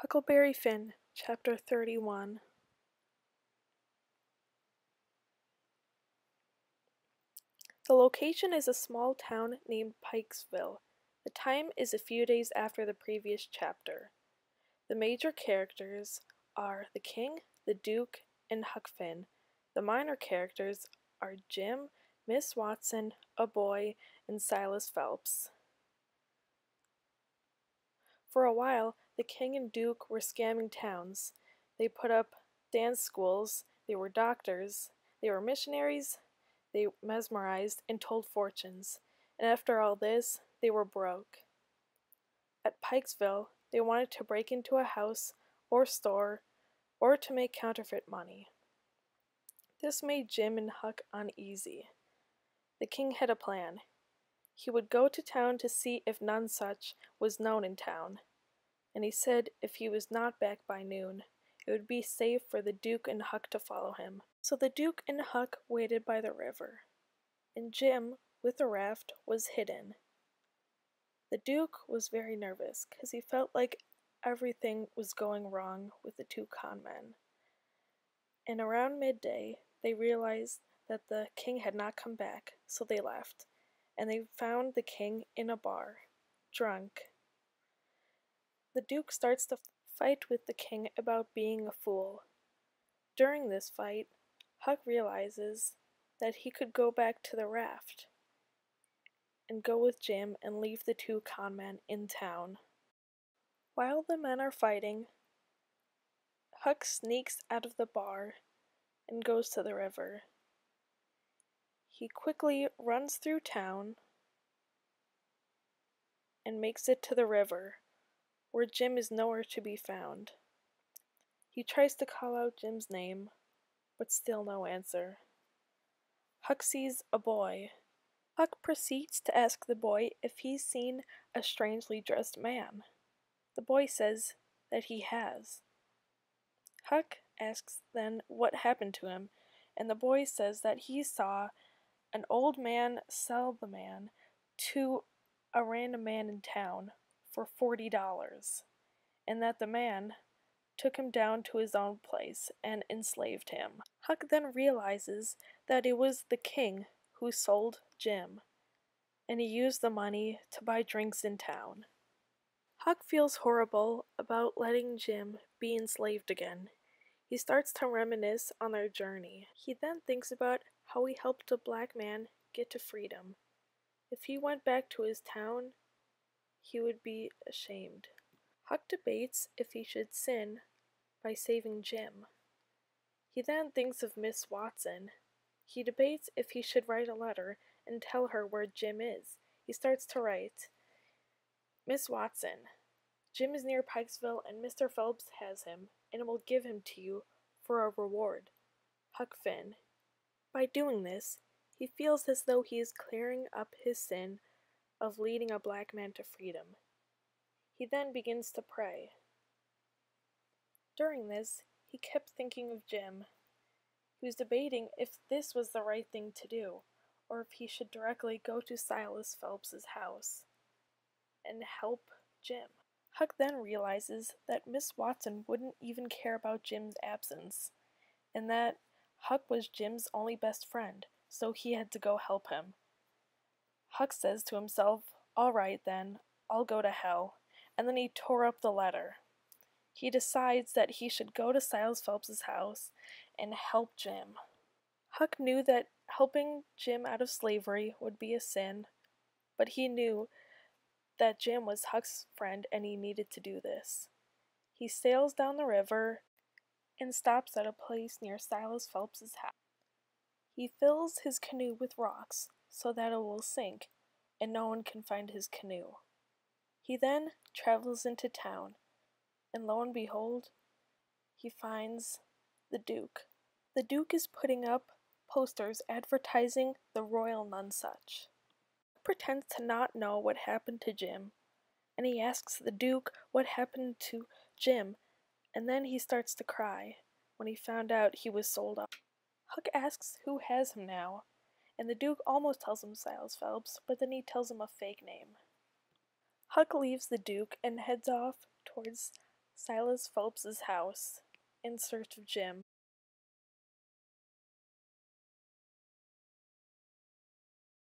Huckleberry Finn, Chapter 31. The location is a small town named Pikesville. The time is a few days after the previous chapter. The major characters are the King, the Duke, and Huck Finn. The minor characters are Jim, Miss Watson, a boy, and Silas Phelps. For a while, the King and Duke were scamming towns. They put up dance schools, they were doctors, they were missionaries, they mesmerized and told fortunes. And after all this, they were broke. At Pikesville, they wanted to break into a house or store or to make counterfeit money. This made Jim and Huck uneasy. The King had a plan. He would go to town to see if none such was known in town, and he said if he was not back by noon, it would be safe for the Duke and Huck to follow him. So the Duke and Huck waited by the river, and Jim, with a raft, was hidden. The Duke was very nervous, because he felt like everything was going wrong with the two con men. And around midday, they realized that the King had not come back, so they left, and they found the King in a bar, drunk. The Duke starts to fight with the King about being a fool. During this fight, Huck realizes that he could go back to the raft and go with Jim and leave the two con men in town. While the men are fighting, Huck sneaks out of the bar and goes to the river. He quickly runs through town and makes it to the river, where Jim is nowhere to be found. He tries to call out Jim's name, but still no answer. Huck sees a boy. Huck proceeds to ask the boy if he's seen a strangely dressed man. The boy says that he has. Huck asks then what happened to him, and the boy says that he saw an old man sell the man to a random man in town for $40, and that the man took him down to his own place and enslaved him. Huck then realizes that it was the King who sold Jim, and he used the money to buy drinks in town. Huck feels horrible about letting Jim be enslaved again. He starts to reminisce on their journey. He then thinks about how he helped a black man get to freedom. If he went back to his town, he would be ashamed. Huck debates if he should sin by saving Jim. He then thinks of Miss Watson. He debates if he should write a letter and tell her where Jim is. He starts to write, Miss Watson, Jim is near Pikesville and Mr. Phelps has him and will give him to you for a reward. Huck Finn. By doing this, he feels as though he is clearing up his sin of leading a black man to freedom. He then begins to pray. During this, he kept thinking of Jim. He was debating if this was the right thing to do, or if he should directly go to Silas Phelps's house and help Jim. Huck then realizes that Miss Watson wouldn't even care about Jim's absence, and that Huck was Jim's only best friend, so he had to go help him. Huck says to himself, all right then, I'll go to hell, and then he tore up the letter. He decides that he should go to Silas Phelps's house and help Jim. Huck knew that helping Jim out of slavery would be a sin, but he knew that Jim was Huck's friend and he needed to do this. He sails down the river and stops at a place near Silas Phelps's house. He fills his canoe with rocks so that it will sink and no one can find his canoe. He then travels into town, and lo and behold, he finds the Duke. The Duke is putting up posters advertising the Royal Nonesuch. He pretends to not know what happened to Jim, and he asks the Duke what happened to Jim, and then he starts to cry when he found out he was sold up. Huck asks who has him now, and the Duke almost tells him Silas Phelps, but then he tells him a fake name. Huck leaves the Duke and heads off towards Silas Phelps's house, in search of Jim.